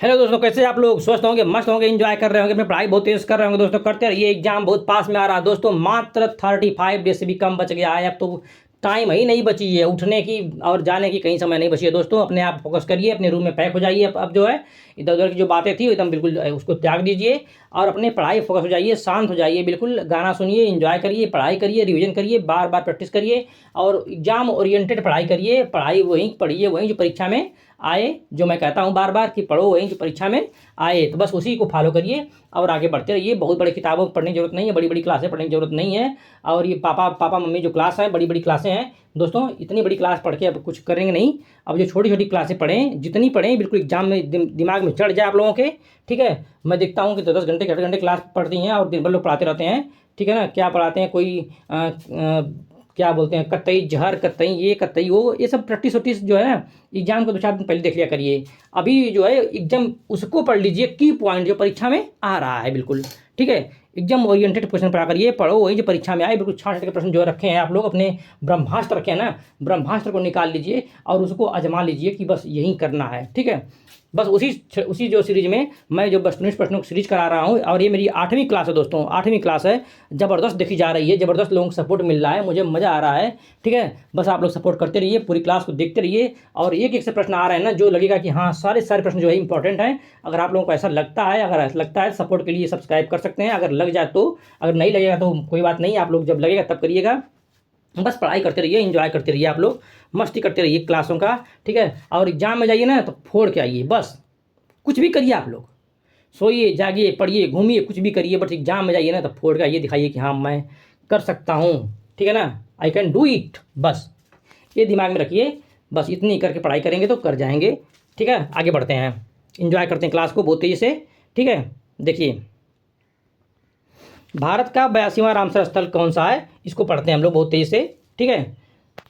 Hello दोस्तों, कैसे आप लोग? स्वस्थ होंगे, मस्त होंगे, एंजॉय कर रहे होंगे, अपनी पढ़ाई बहुत तेज कर रहे होंगे दोस्तों। करते रहिए, एग्जाम बहुत पास में आ रहा है दोस्तों। मात्र 35 डेज से भी कम बच गया है। अब तो टाइम ही नहीं बची है उठने की और जाने की, कहीं समय नहीं बची है दोस्तों। अपने आप फोकस करिए, अपने रूम में पैक हो जाइए। अब जो है इधर उधर की जो बातें थी एकदम बिल्कुल उसको त्याग दीजिए और अपने पढ़ाई फोकस हो जाइए, शांत हो जाइए। बिल्कुल गाना सुनिए, एंजॉय करिए, पढ़ाई करिए, रिवीजन करिए, बार बार प्रैक्टिस करिए और एग्जाम ओरिएंटेड पढ़ाई करिए। पढ़ाई वहीं पढ़िए, वहीं जो परीक्षा में आए। जो मैं कहता हूँ बार बार कि पढ़ो वहीं जो परीक्षा में आए, तो बस उसी को फॉलो करिए और आगे बढ़ते रहिए। बहुत बड़ी किताबों को पढ़ने की जरूरत नहीं है, बड़ी बड़ी क्लासें पढ़ने की जरूरत नहीं है। और ये पापा पापा मम्मी जो क्लास है, बड़ी बड़ी क्लासें हैं दोस्तों। इतनी बड़ी क्लास पढ़ के अब कुछ करेंगे नहीं। अब जो छोटी छोटी क्लासें पढ़ें, जितनी पढ़ें बिल्कुल एग्जाम में दिमाग में चढ़ जाए आप लोगों के। ठीक है, मैं देखता हूँ कि 10 10 घंटे 8 घंटे क्लास पढ़ती हैं और दिन भर लोग पढ़ाते रहते हैं। ठीक है ना, क्या पढ़ाते हैं? कोई क्या बोलते हैं, कतई जहर, कतई ये, कतई वो, ये सब प्रैक्टिस वैक्टिस जो है ना, एग्जाम को 2 4 दिन पहले देख लिया करिए। अभी जो है एकदम उसको पढ़ लीजिए, की पॉइंट जो परीक्षा में आ रहा है बिल्कुल। ठीक है, एकदम ओरिएंटेड क्वेश्चन पढ़ा करिए, पढ़ो वही जो परीक्षा में आए। बिल्कुल 66 के प्रश्न जो रखे हैं आप लोग, अपने ब्रह्मास्त्र रखे हैं ना, ब्रह्मास्त्र को निकाल लीजिए और उसको आजमा लीजिए कि बस यही करना है। ठीक है, बस उसी उसी जो सीरीज में मैं जो बस 19 प्रश्नों की सीरीज करा रहा हूँ और ये मेरी 8वीं क्लास है दोस्तों, 8वीं क्लास है। ज़बरदस्त देखी जा रही है, ज़बरदस्त लोगों को सपोर्ट मिल रहा है, मुझे मज़ा आ रहा है। ठीक है, बस आप लोग सपोर्ट करते रहिए, पूरी क्लास को देखते रहिए और एक एक से प्रश्न आ रहे हैं ना, जो लगेगा कि हाँ सारे सारे प्रश्न जो है इंपॉर्टेंट हैं। अगर आप लोगों को ऐसा लगता है, अगर ऐसा लगता है, सपोर्ट के लिए सब्सक्राइब कर सकते हैं। अगर लग जाए तो, अगर नहीं लगेगा तो कोई बात नहीं, आप लोग जब लगेगा तब करिएगा। बस पढ़ाई करते रहिए, एंजॉय करते रहिए, आप लोग मस्ती करते रहिए क्लासों का। ठीक है, और एग्जाम में जाइए ना तो फोड़ के आइए। बस कुछ भी करिए आप लोग, सोइए, जागिए, पढ़िए, घूमिए, कुछ भी करिए, बट एग्जाम में जाइए ना तो फोड़ के आइए, दिखाइए कि हाँ मैं कर सकता हूँ। ठीक है ना, आई कैन डू इट। बस ये दिमाग में रखिए, बस इतनी करके पढ़ाई करेंगे तो कर जाएंगे। ठीक है, आगे बढ़ते हैं, इंजॉय करते हैं क्लास को बहुत तेज़ी से। ठीक है, देखिए भारत का 82वां रामसर स्थल कौन सा है, इसको पढ़ते हैं हम लोग बहुत तेज़ी से। ठीक है,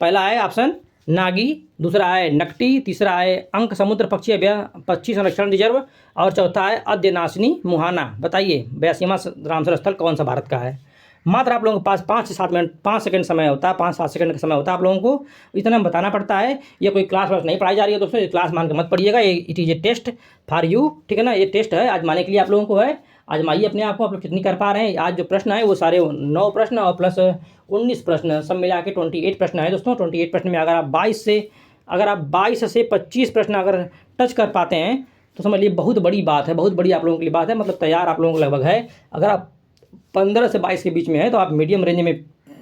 पहला है ऑप्शन नागी, दूसरा है नकटी, तीसरा है अंक समुद्र पक्षी संरक्षण रिजर्व और चौथा है अद्यनाशिनी मुहाना। बताइए 82वां रामसर स्थल कौन सा भारत का है? मात्र आप लोगों के पास 5 से 7 मिनट, 5 सेकंड समय होता है, 5 7 सेकंड का समय होता है आप लोगों को, इतना बताना पड़ता है। ये कोई क्लास वास नहीं पढ़ाई जा रही है दोस्तों, ये क्लास मान के मत पढ़िएगा, ये it is a test for you. ठीक है ना, ये टेस्ट है, आजमाने के लिए आप लोगों को है। आजमाइए अपने आप को, आप लोग कितनी कर पा रहे हैं। आज जो प्रश्न है वो सारे 9 प्रश्न और प्लस 19 प्रश्न, सब मिला के 28 प्रश्न है दोस्तों। 28 प्रश्न में अगर आप 22 से 25 प्रश्न अगर टच कर पाते हैं तो समझ लीजिए बहुत बड़ी बात है, बहुत बड़ी आप लोगों के लिए बात है। मतलब तैयार आप लोगों को लगभग है। अगर आप 15 से 22 के बीच में है तो आप मीडियम रेंज में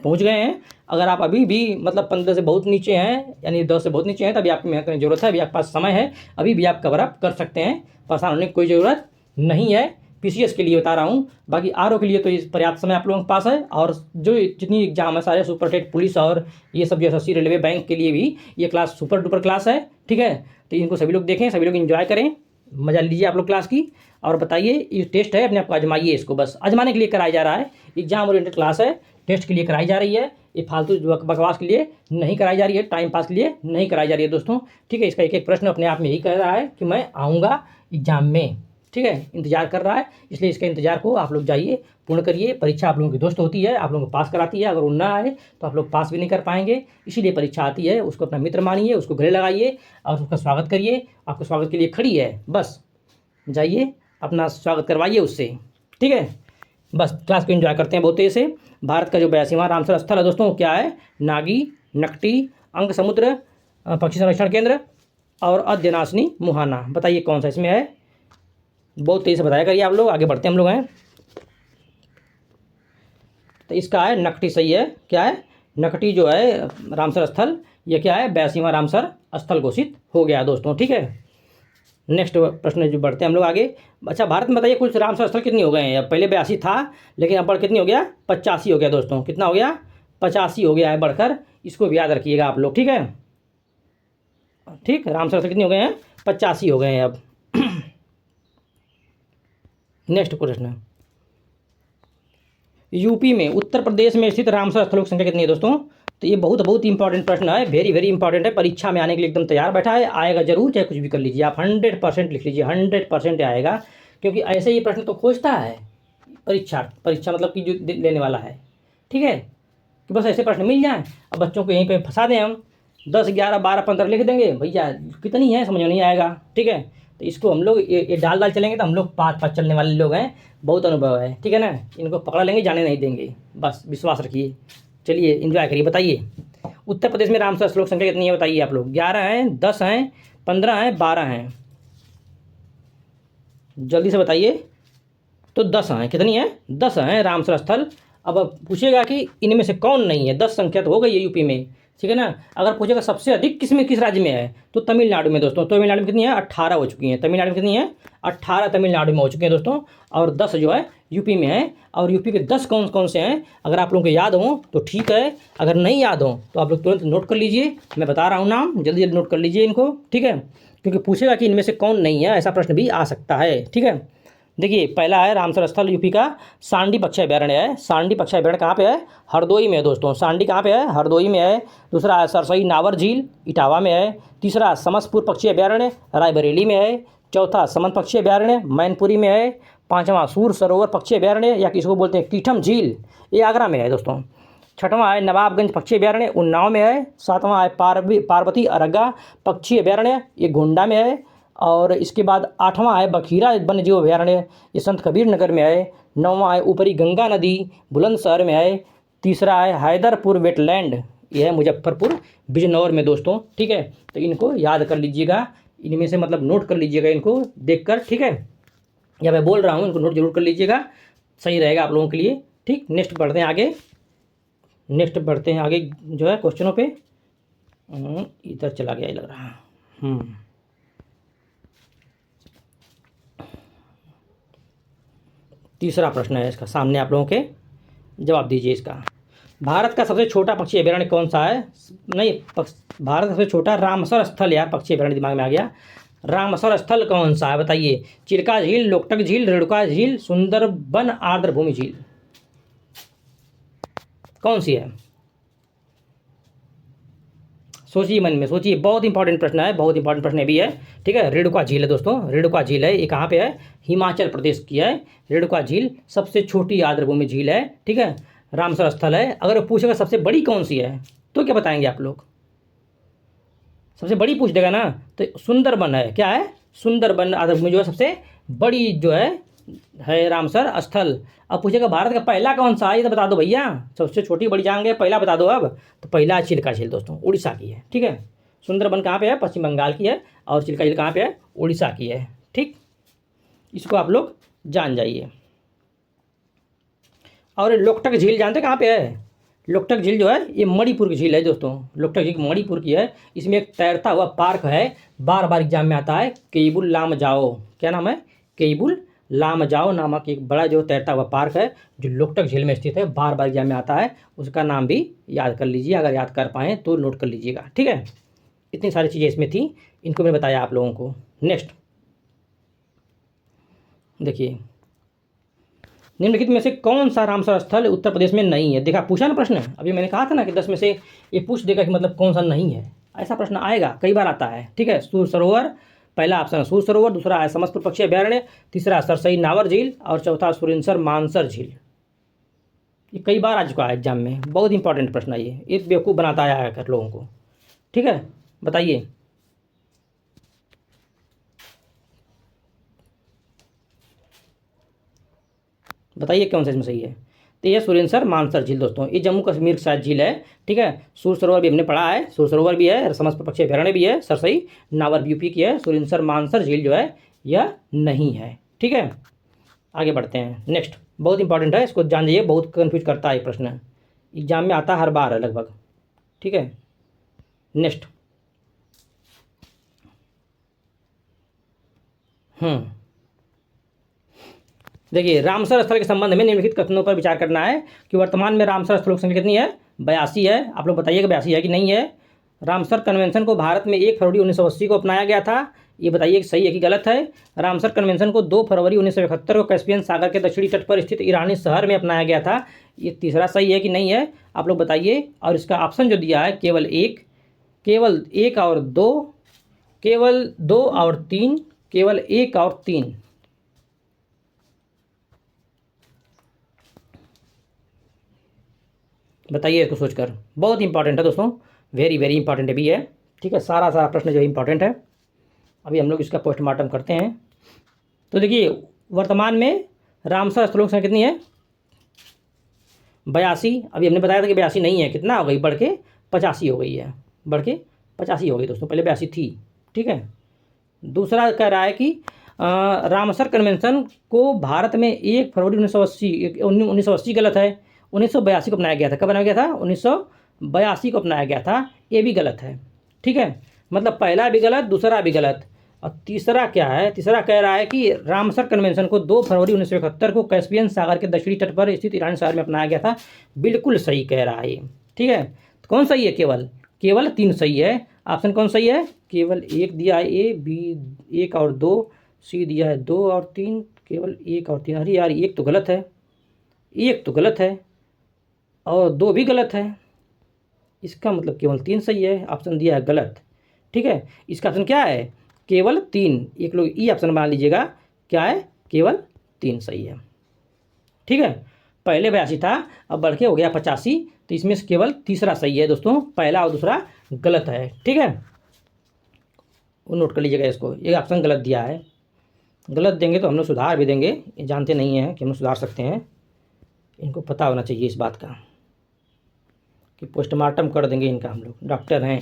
पहुंच गए हैं। अगर आप अभी भी मतलब 15 से बहुत नीचे हैं, यानी 10 से बहुत नीचे हैं, तभी आपकी मेहनत करने की जरूरत है। अभी आपके पास समय है, अभी भी आप कवर अप कर सकते हैं, परेशान होने की कोई ज़रूरत नहीं है। पीसीएस के लिए बता रहा हूँ, बाकी आरओ के लिए तो इस पर्याप्त समय आप लोगों के पास है। और जो जितनी एग्जाम है सारे सुपरटेट पुलिस और ये सब जो एसएससी रेलवे बैंक के लिए भी ये क्लास सुपर डुपर क्लास है। ठीक है, तो इनको सभी लोग देखें, सभी लोग एंजॉय करें, मजा लीजिए आप लोग क्लास की। और बताइए, ये टेस्ट है, अपने आप को आजमाइए, इसको बस आजमाने के लिए कराया जा रहा है। एग्जाम ओरिएंटेड क्लास है, टेस्ट के लिए कराई जा रही है। ये फालतू बकवास के लिए नहीं कराई जा रही है, टाइम पास के लिए नहीं कराई जा रही है दोस्तों। ठीक है, इसका एक एक प्रश्न अपने आप में यही कह रहा है कि मैं आऊँगा एग्जाम में। ठीक है, इंतजार कर रहा है, इसलिए इसके इंतजार को आप लोग जाइए, पूर्ण करिए। परीक्षा आप लोगों की दोस्त होती है, आप लोगों को पास कराती है। अगर वो ना आए तो आप लोग पास भी नहीं कर पाएंगे, इसीलिए परीक्षा आती है, उसको अपना मित्र मानिए, उसको गले लगाइए और उसका स्वागत करिए। आपको स्वागत के लिए खड़ी है, बस जाइए अपना स्वागत करवाइए उससे। ठीक है, बस क्लास को एंजॉय करते हैं बहुत तेज़ी से। भारत का जो 82वां रामसर स्थल है दोस्तों, क्या है? नागी, नकटी, अंक समुद्र पक्षी संरक्षण केंद्र और अद्यनाशिनी मुहाना। बताइए कौन सा इसमें है? बहुत तेज़ी से बताया करिए आप लोग, आगे बढ़ते हैं हम लोग हैं। तो इसका है नकटी, सही है। क्या है? नकटी जो है रामसर स्थल, ये क्या है? 82वां रामसर स्थल घोषित हो गया दोस्तों। ठीक है, नेक्स्ट प्रश्न जो बढ़ते हैं हम लोग आगे। अच्छा, भारत में बताइए कुल रामसर स्थल कितने हो गए हैं? पहले 82 था, लेकिन अब बढ़ कितनी हो गया? 85 हो गया दोस्तों। कितना हो गया? 85 हो गया है बढ़कर, इसको भी याद रखिएगा आप लोग। ठीक है, ठीक, रामसर स्थल कितने हो गए हैं? 85 हो गए हैं अब। नेक्स्ट प्रश्न, यूपी में उत्तर प्रदेश में स्थित रामसर स्थलों की संख्या कितनी है दोस्तों? तो ये बहुत बहुत इंपॉर्टेंट प्रश्न है, वेरी वेरी इंपॉर्टेंट है। परीक्षा में आने के लिए एकदम तैयार बैठा है, आएगा जरूर, चाहे कुछ भी कर लीजिए आप। 100% लिख लीजिए, 100% आएगा, क्योंकि ऐसे ही प्रश्न तो खोजता है परीक्षा। परीक्षा मतलब कि जो लेने वाला है। ठीक है, कि बस ऐसे प्रश्न मिल जाएँ, अब बच्चों को यहीं पर फंसा दें हम। 10 11 12 15 लिख देंगे भैया, कितनी है समझ में नहीं आएगा। ठीक है, तो इसको हम लोग ये डाल डाल चलेंगे तो हम लोग पाँच पाँच चलने वाले लोग हैं, बहुत अनुभव है, ठीक है ना। इनको पकड़ा लेंगे, जाने नहीं देंगे, बस विश्वास रखिए। चलिए एंजॉय करिए। बताइए उत्तर प्रदेश में रामसर श्लोक संख्या कितनी है? बताइए आप लोग। 11 हैं, 10 हैं, 15 हैं, 12 हैं, जल्दी से बताइए। तो 10 हैं। कितनी है? 10 हैं रामसर स्थल। अब पूछेगा कि इनमें से कौन नहीं है, 10 संख्या तो हो गई है यूपी में, ठीक है ना। अगर पूछेगा सबसे अधिक किस राज्य में है, तो तमिलनाडु में दोस्तों। तमिलनाडु में कितनी है? 18 हो चुकी हैं। तमिलनाडु में कितनी है? 18 तमिलनाडु में हो चुके हैं दोस्तों, और 10 जो है यूपी में है। और यूपी के 10 कौन कौन से हैं, अगर आप लोगों को याद हो तो ठीक है, अगर नहीं याद हो तो आप लोग तुरंत नोट कर लीजिए। मैं बता रहा हूँ नाम, जल्दी जल्दी नोट कर लीजिए इनको, ठीक है, क्योंकि पूछेगा कि इनमें से कौन नहीं है, ऐसा प्रश्न भी आ सकता है, ठीक है। देखिए पहला है रामसर स्थल यूपी का सांडी पक्षी अभ्यारण्य है। सांडी पक्षी अभ्यारण्य कहाँ पे है? हरदोई में है दोस्तों। सांडी कहाँ पे है? हरदोई में है। दूसरा है सरसई नावर झील, इटावा में है। तीसरा समसपुर पक्षी अभ्यारण्य, रायबरेली में है। चौथा समन पक्षी अभ्यारण्य, मैनपुरी में है। पाँचवां सूर सरोवर पक्षी अभ्यारण्य, या किसको बोलते हैं कीठम झील, ये आगरा में है दोस्तों। छठवां है नवाबगंज पक्षी अभ्यारण्य, उन्नाव में है। सातवां है पार्वती अरग्गा पक्षी अभ्यारण्य, ये गोंडा में है। और इसके बाद आठवां है बखीरा वन्य जीव अभ्यारण्य, ये संत कबीर नगर में है। नौवां है ऊपरी गंगा नदी, बुलंदशहर में है। तीसरा है हैदरपुर वेटलैंड, यह है मुजफ्फरपुर बिजनौर में दोस्तों, ठीक है। तो इनको याद कर लीजिएगा, इनमें से मतलब नोट कर लीजिएगा इनको देखकर, ठीक है। या मैं बोल रहा हूँ, इनको नोट जरूर कर लीजिएगा, सही रहेगा आप लोगों के लिए, ठीक। नेक्स्ट बढ़ते हैं आगे, नेक्स्ट बढ़ते हैं आगे जो है क्वेश्चनों पे। इधर चला गया लग रहा है। तीसरा प्रश्न है इसका सामने, आप लोगों के जवाब दीजिए इसका। भारत का सबसे छोटा पक्षी अभ्यारण्य कौन सा है? नहीं, भारत का सबसे छोटा रामसर स्थल, यार पक्षी अभ्यारण्य दिमाग में आ गया। रामसर स्थल कौन सा है बताइए? चिल्का झील, लोकटक झील, रेणुका झील, सुंदरबन आर्द्र भूमि झील, कौन सी है? सोचिए, मन में सोचिए, बहुत इंपॉर्टेंट प्रश्न है, बहुत इंपॉर्टेंट प्रश्न भी है, ठीक है। रेणुका झील है दोस्तों, रेणुका झील है, ये कहाँ पे है? हिमाचल प्रदेश की है। रेणुका झील सबसे छोटी आर्द्रभूमि झील है, ठीक है। रामसर स्थल है। अगर पूछेगा सबसे बड़ी कौन सी है, तो क्या बताएंगे आप लोग? सबसे बड़ी पूछ देगा ना, तो सुंदरबन है। क्या है? सुंदरबन आर्द्रभूमि जो है सबसे बड़ी जो है रामसर स्थल। अब पूछेगा भारत का पहला कौन सा है, ये तो बता दो भैया। सबसे छोटी बड़ी जान गए, पहला बता दो अब। तो पहला चिल्का झील दोस्तों, उड़ीसा की है, ठीक है। सुंदरबन कहाँ पे है? पश्चिम बंगाल की है। और चिल्का झील कहाँ पे है? उड़ीसा की है, ठीक। इसको आप लोग जान जाइए। और लोकटक झील जानते कहाँ पे है? लोकटक झील जो है ये मणिपुर की झील है दोस्तों। लोकटक झील मणिपुर की है। इसमें एक तैरता हुआ पार्क है, बार बार एग्जाम में आता है, केबुल लामजाओ। क्या नाम है? केबुल लामजाओ नामक एक बड़ा जो तैरता हुआ पार्क है, जो लोकटक झील में स्थित है, बार बार एग्जाम में आता है। उसका नाम भी याद कर लीजिए, अगर याद कर पाएँ तो नोट कर लीजिएगा, ठीक है। इतनी सारी चीज़ें इसमें थी, इनको मैंने बताया आप लोगों को। नेक्स्ट देखिए, निम्नलिखित में से कौन सा रामसर स्थल उत्तर प्रदेश में नहीं है? देखा, पूछा ना प्रश्न, अभी मैंने कहा था ना कि 10 में से ये पूछ देगा कि मतलब कौन सा नहीं है। ऐसा प्रश्न आएगा, कई बार आता है, ठीक है। सूर सरोवर, पहला ऑप्शन है सूर सरोवर, दूसरा है समस्तपुर पक्षी अभ्यारण्य, तीसरा सरसई नावर झील, और चौथा सुरिनसर मानसर झील। ये कई बार आ चुका है एग्जाम में, बहुत इंपॉर्टेंट प्रश्न है ये, एक बेवकूफ़ बनाता है कर लोगों को, ठीक है। बताइए, बताइए कौन सा इसमें सही है? तो ये सुरिनसर मानसर झील दोस्तों, ये जम्मू कश्मीर की शायद झील है, ठीक है। सूर सरोवर भी हमने पढ़ा है, सूर सरोवर भी है, समस्तपुर पक्षी अभ्यारण्य भी है, सरसई नावर यूपी की है। सुरिनसर मानसर झील जो है यह नहीं है, ठीक है। आगे बढ़ते हैं। नेक्स्ट बहुत इंपॉर्टेंट है, इसको जान जाइए, बहुत कन्फ्यूज करता है ये प्रश्न, एग्जाम में आता है हर बार है लगभग, ठीक है। नेक्स्ट देखिए, रामसर स्थल के संबंध में निम्नलिखित कथनों पर विचार करना है कि वर्तमान में रामसर स्थलों की संख्या कितनी है? 82 है। आप लोग बताइएगा 82 है कि नहीं है। रामसर कन्वेंशन को भारत में 1 फरवरी 1980 को अपनाया गया था, ये बताइए कि सही है कि गलत है। रामसर कन्वेंशन को 2 फरवरी 1971 को कैस्पियन सागर के दक्षिणी तट पर स्थित ईरानी शहर में अपनाया गया था, ये तीसरा सही है कि नहीं है, आप लोग बताइए। और इसका ऑप्शन जो दिया है केवल एक, केवल 1 और 2, केवल 2 और 3, केवल 1 और 3, बताइए इसको सोचकर। बहुत इंपॉर्टेंट है दोस्तों, वेरी वेरी इंपॉर्टेंट भी है, ठीक है। सारा प्रश्न जो इंपॉर्टेंट है, अभी हम लोग इसका पोस्टमार्टम करते हैं। तो देखिए वर्तमान में रामसर स्थलों की संख्या कितनी है? 82। अभी हमने बताया था कि 82 नहीं है, कितना हो गई, बढ़ के 85 हो गई है, बढ़ के 85 हो गई दोस्तों, पहले 82 थी। ठीक है। दूसरा कह रहा है कि रामसर कन्वेंशन को भारत में 1 फरवरी 1980 गलत है, 1982 को अपनाया गया था। कब बनाया गया था? 1982 को अपनाया गया था, ये भी गलत है। ठीक है, मतलब पहला भी गलत, दूसरा भी गलत। और तीसरा क्या है? तीसरा कह रहा है कि रामसर कन्वेंशन को 2 फरवरी 1971 को कैस्पियन सागर के दक्षिणी तट पर स्थित ईरानी शहर में अपनाया गया था। बिल्कुल सही कह रहा है ये। ठीक है, तो कौन सही है? केवल 3 सही है। ऑप्शन कौन सही है? केवल 1 दिया है ए, बी 1 और 2, सी दिया है 2 और 3, केवल 1 और 3। अरे यार 1 तो गलत है, 1 तो गलत है और 2 भी गलत है। इसका मतलब केवल 3 सही है। ऑप्शन दिया है गलत। ठीक है, इसका ऑप्शन क्या है? केवल 3। एक लोग ई ऑप्शन बना लीजिएगा। क्या है? केवल 3 सही है। ठीक है, पहले 82 था, अब बढ़ के हो गया 85, तो इसमें से केवल तीसरा सही है दोस्तों, पहला और दूसरा गलत है। ठीक है, वो नोट कर लीजिएगा इसको, ये ऑप्शन गलत दिया है। गलत देंगे तो हम लोग सुधार भी देंगे, ये जानते नहीं हैं कि हम लोग सुधार सकते हैं, इनको पता होना चाहिए इस बात का कि पोस्टमार्टम कर देंगे इनका, हम लोग डॉक्टर हैं।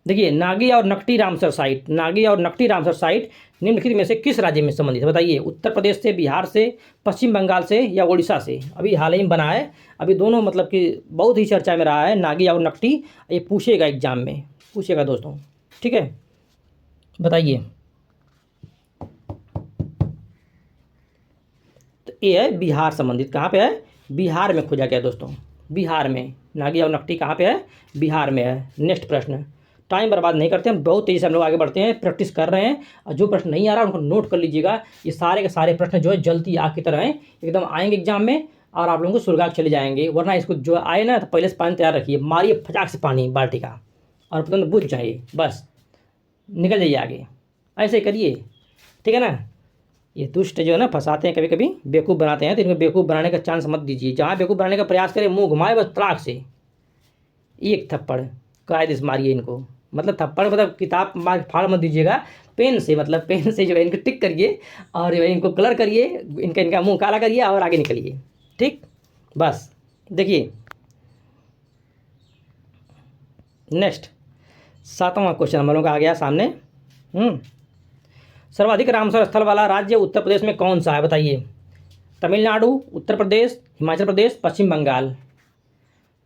देखिए नागी और नकटी रामसर साइट, नागी और नकटी रामसर साइट निम्नलिखित में से किस राज्य में संबंधित है? बताइए, उत्तर प्रदेश से, बिहार से, पश्चिम बंगाल से या उड़ीसा से? अभी हाल ही में बना है, अभी दोनों मतलब कि बहुत ही चर्चा में रहा है नागी और नकटी। ये पूछेगा एग्जाम में, पूछेगा दोस्तों। ठीक है, बताइए। तो ये है बिहार संबंधित। कहाँ पे है? बिहार में खोजा गया दोस्तों, बिहार में। नागी और नकटी कहाँ पे है? बिहार में है। नेक्स्ट प्रश्न। टाइम बर्बाद नहीं करते हैं, बहुत तेज़ी से हम लोग आगे बढ़ते हैं, प्रैक्टिस कर रहे हैं। और जो प्रश्न नहीं आ रहा उनको नोट कर लीजिएगा। ये सारे के सारे प्रश्न जो है जल्दी आग की तरह हैं, एकदम आएंगे एग्जाम में और आप लोगों को सुलगा के चले जाएंगे। वरना इसको जो आए ना तो पहले से पानी तैयार रखिए, मारिए फटाक से पानी बाल्टी का और तुरंत बुझ जाइए, बस निकल जाइए आगे। ऐसे ही करिए, ठीक है ना। ये दुष्ट जो है ना फंसाते हैं, कभी कभी बेवकूफ़ बनाते हैं, तो इनको बेवकूफ़ बनाने का चांस मत दीजिए। जहाँ बेवकूफ़ बनाने का प्रयास करें मुंह घुमाए बस तड़ाक से एक थप्पड़ कायदे से मारिए इनको। मतलब थप्पड़ मतलब किताब मार फाड़ मत दीजिएगा, पेन से, मतलब पेन से जो है इनको टिक करिए और इनको कलर करिए, इनका मुंह काला करिए और आगे निकलिए। ठीक, बस देखिए नेक्स्ट 7वां क्वेश्चन हम लोगों का आ गया सामने। सर्वाधिक रामसर स्थल वाला राज्य उत्तर प्रदेश में कौन सा है? बताइए। तमिलनाडु, उत्तर प्रदेश, हिमाचल प्रदेश, पश्चिम बंगाल।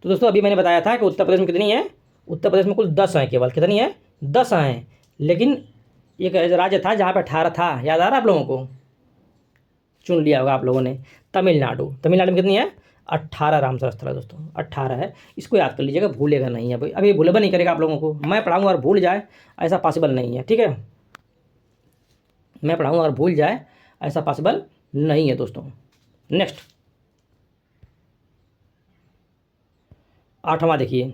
तो दोस्तों अभी मैंने बताया था कि उत्तर प्रदेश में कितनी है? उत्तर प्रदेश में कुल 10 हैं, केवल कितनी है? 10 हैं। लेकिन एक राज्य था जहाँ पे 18 था, याद आ रहा है आप लोगों को? चुन लिया होगा आप लोगों ने। तमिलनाडु, तमिलनाडु में कितनी है? 18 रामसर स्थल है दोस्तों, 18 है। इसको याद कर लीजिएगा, भूलेगा नहीं है। अभी भूलेगा नहीं करेगा आप लोगों को, मैं पढ़ाऊँगा और भूल जाए ऐसा पॉसिबल नहीं है। ठीक है, मैं पढ़ाऊँगा और भूल जाए ऐसा पॉसिबल नहीं है दोस्तों। नेक्स्ट 8वां देखिए,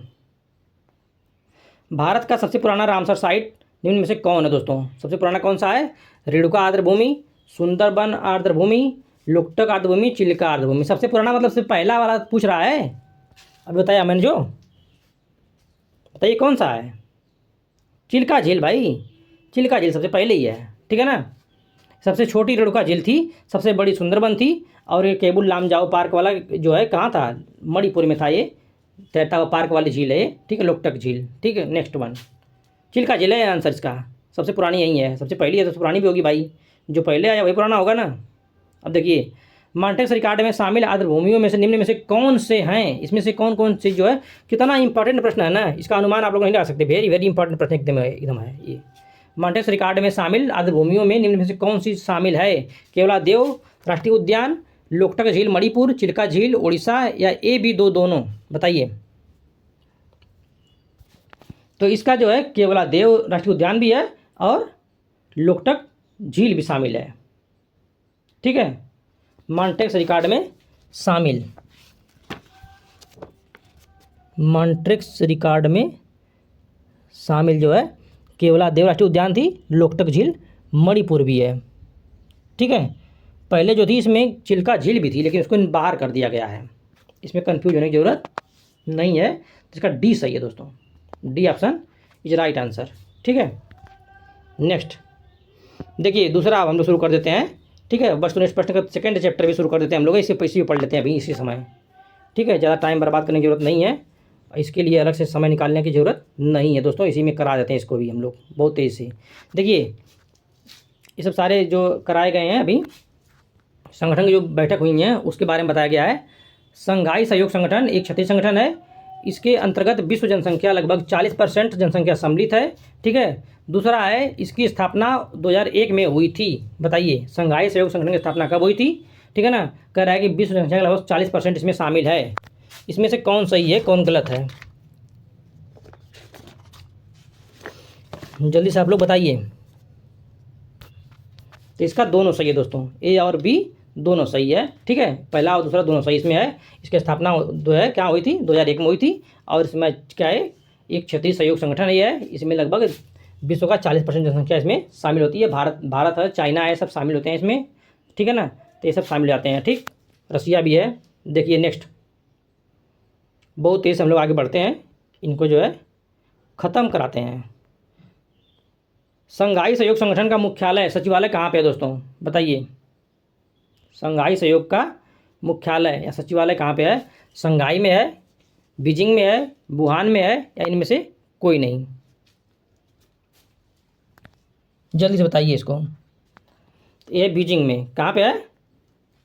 भारत का सबसे पुराना रामसर साइट निम्न में से कौन है दोस्तों? सबसे पुराना कौन सा है? रेणुका आर्द्रभूमि, सुंदरबन आर्द्रभूमि, लोकटक आर्द्रभूमि, चिल्का आर्द्रभूमि। सबसे पुराना मतलब सिर्फ पहला वाला पूछ रहा है। अभी बताया मैंने जो, बताइए कौन सा है? चिल्का झील भाई, चिल्का झील सबसे पहले ही है। ठीक है ना, सबसे छोटी रेणुका झील थी, सबसे बड़ी सुंदरबन थी, और ये केबुल लामजाओ पार्क वाला जो है कहाँ था? मणिपुर में था। ये तैरता हुआ पार्क वाली झील है ये। ठीक है, लोकटक झील। ठीक है, नेक्स्ट वन चिल्का झील है आंसर इसका। सबसे पुरानी यही है, सबसे पहली है, सबसे पुरानी भी होगी भाई। जो पहले आया वही पुराना होगा ना। अब देखिए, मॉन्टेक्स रिकॉर्ड में शामिल आर्द्रभूमियों में से निम्न में से कौन से हैं? इसमें से कौन कौन से जो है, कितना इंपॉर्टेंट प्रश्न है ना, इसका अनुमान आप लोग नहीं लगा सकते। वेरी वेरी इंपॉर्टेंट प्रश्न एकदम है ये। मॉन्टेक्स रिकॉर्ड में शामिल आर्द्रभूमियों में निम्न में से कौन सी शामिल है? केवलादेव राष्ट्रीय उद्यान, लोकटक झील मणिपुर, चिल्का झील उड़ीसा, या ए बी दोनों? बताइए। तो इसका जो है केवलादेव राष्ट्रीय उद्यान भी है और लोकटक झील भी शामिल है। ठीक है, मॉन्टेक्स रिकॉर्ड में शामिल, मॉन्टेक्स रिकॉर्ड में शामिल जो है केवलादेव राष्ट्रीय उद्यान थी, लोकटक झील मणिपुर भी है। ठीक है, पहले जो थी इसमें चिल्का झील भी थी, लेकिन उसको बाहर कर दिया गया है। इसमें कंफ्यूज होने की ज़रूरत नहीं है। इसका डी सही है दोस्तों, D option is right answer. ठीक है, नेक्स्ट देखिए दूसरा अब हम लोग शुरू कर देते हैं, ठीक है। वस्तुनिष्ठ प्रश्न का सेकंड चैप्टर भी शुरू कर देते हैं हम लोग, इसी भी पढ़ लेते हैं अभी इसी समय, ठीक है। ज़्यादा टाइम बर्बाद करने की जरूरत नहीं है, इसके लिए अलग से समय निकालने की ज़रूरत नहीं है दोस्तों, इसी में करा देते हैं इसको भी हम लोग बहुत तेज़ी से। देखिए ये सब सारे जो कराए गए हैं अभी, संगठन की जो बैठक हुई है उसके बारे में बताया गया है। संघाई सहयोग संगठन एक क्षेत्रीय संगठन है, इसके अंतर्गत विश्व जनसंख्या लगभग 40% जनसंख्या सम्मिलित है, ठीक है। दूसरा है इसकी स्थापना 2001 में हुई थी। बताइए संघाई सहयोग संगठन की स्थापना कब हुई थी, ठीक है ना। कह रहा है कि विश्व जनसंख्या का लगभग 40% इसमें शामिल है। इसमें से कौन सही है कौन गलत है, जल्दी से आप लोग बताइए। तो इसका दोनों सही है दोस्तों, ए और बी दोनों सही है, ठीक है। पहला और दूसरा दोनों सही इसमें है। इसकी स्थापना जो है क्या हुई थी 2001 में हुई थी, और इसमें क्या है एक क्षेत्रीय सहयोग संगठन ये है। इसमें लगभग विश्व का 40% जनसंख्या इसमें शामिल होती है। भारत है, चाइना है, सब शामिल होते हैं इसमें, ठीक है ना। तो ये सब शामिल जाते हैं, ठीक। रसिया भी है। देखिए नेक्स्ट, बहुत तेज़ हम लोग आगे बढ़ते हैं, इनको जो है ख़त्म कराते हैं। संघाई सहयोग संगठन का मुख्यालय सचिवालय कहाँ पे है दोस्तों, बताइए। संघाई सहयोग का मुख्यालय या सचिवालय कहाँ पे है, संघाई में है, बीजिंग में है, वुहान में है, या इनमें से कोई नहीं, जल्दी से बताइए इसको। ये बीजिंग में, कहाँ पे है,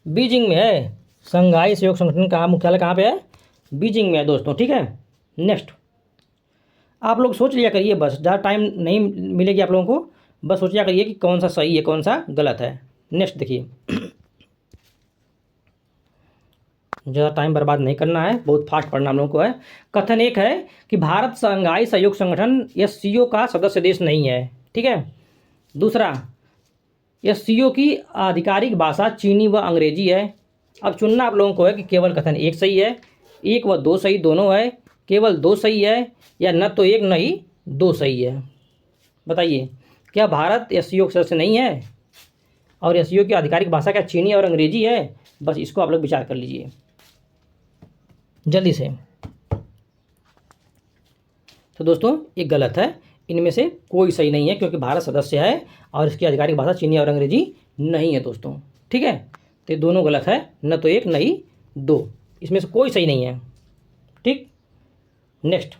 बीजिंग में है। संघाई सहयोग संगठन का मुख्यालय कहाँ पे है, बीजिंग में है दोस्तों, ठीक है। नेक्स्ट आप लोग सोच लिया करिए, बस ज़्यादा टाइम नहीं मिलेगी आप लोगों को, बस सोच लिया करिए कि कौन सा सही है कौन सा गलत है। नेक्स्ट देखिए, ज़्यादा टाइम बर्बाद नहीं करना है, बहुत फास्ट पढ़ना हम लोगों को है। कथन एक है कि भारत संघाई सहयोग संगठन एससीओ का सदस्य देश नहीं है, ठीक है। दूसरा, एससीओ की आधिकारिक भाषा चीनी व अंग्रेजी है। अब चुनना आप लोगों को है कि केवल कथन एक सही है, एक व दो सही दोनों है, केवल दो सही है, या न तो एक न ही दो सही है। बताइए क्या भारत एससीओ का सदस्य नहीं है और एससीओ की आधिकारिक भाषा क्या चीनी और अंग्रेजी है, बस इसको आप लोग विचार कर लीजिए जल्दी से। तो दोस्तों ये गलत है, इनमें से कोई सही नहीं है, क्योंकि भारत सदस्य है और इसकी आधिकारिक भाषा चीनी और अंग्रेजी नहीं है दोस्तों, ठीक है। तो ये दोनों गलत है, न तो एक न ही दो, इसमें से कोई सही नहीं है, ठीक। नेक्स्ट,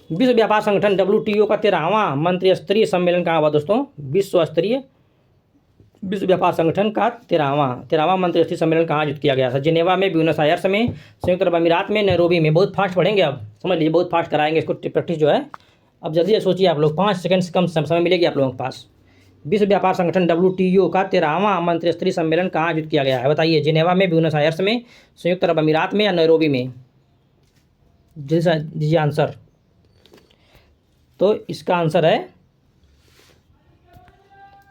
विश्व व्यापार संगठन WTO का 13वां मंत्रिस्तरीय सम्मेलन कहाँ हुआ दोस्तों, विश्व व्यापार संगठन का 13वां मंत्रिस्तरीय सम्मेलन कहाँ आयोजित किया गया था, जिनेवा में, ब्यूनस आयर्स में, संयुक्त अरब अमीरात में, नैरोबी में। बहुत फास्ट पढ़ेंगे, अब समझ लीजिए बहुत फास्ट कराएंगे इसको, प्रैक्टिस जो है। अब जल्दी सोचिए आप लोग, 5 सेकंड से कम समय मिलेगी आप लोगों के पास। विश्व व्यापार संगठन WTO का 13वां मंत्रिस्तरीय सम्मेलन कहाँ आयोजित किया गया है, बताइए। जिनेवा में, ब्यूनस आयर्स में, संयुक्त अरब अमीरात में, या नैरोबी में। जैसा दीजिए आंसर। तो इसका आंसर है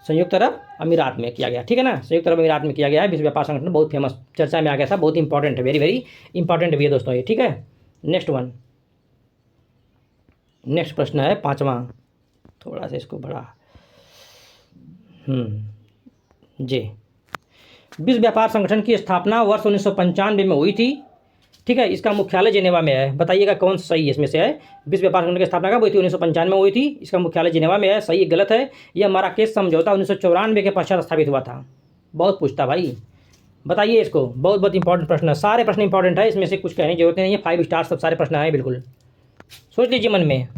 संयुक्त अरब अमीरात में किया गया, ठीक है ना। संयुक्त अरब अमीरात में किया गया है। विश्व व्यापार संगठन बहुत फेमस, चर्चा में आ गया था, बहुत इंपॉर्टेंट है, वेरी वेरी इंपॉर्टेंट भी है दोस्तों ये, ठीक है। नेक्स्ट वन, नेक्स्ट प्रश्न है 5वां, थोड़ा सा इसको बढ़ा जी। विश्व व्यापार संगठन की स्थापना वर्ष 1995 में हुई थी, ठीक है। इसका मुख्यालय जिनेवा में है। बताइएगा कौन सही है इसमें से है। विश्व व्यापार संगठन की स्थापना कब हुई थी, 1995 में हुई थी। इसका मुख्यालय जिनेवा में है, सही गलत है। यह मराकेश समझौता 1994 के पश्चात स्थापित हुआ था। बहुत पूछता भाई, बताइए इसको, बहुत बहुत इंपॉर्टेंट प्रश्न है, सारे प्रश्न इंपॉर्टेंट है, इसमें से कुछ कहने की जरूरत नहीं है, 5 स्टार सब सारे प्रश्न हैं बिल्कुल। सोच लीजिए मन में,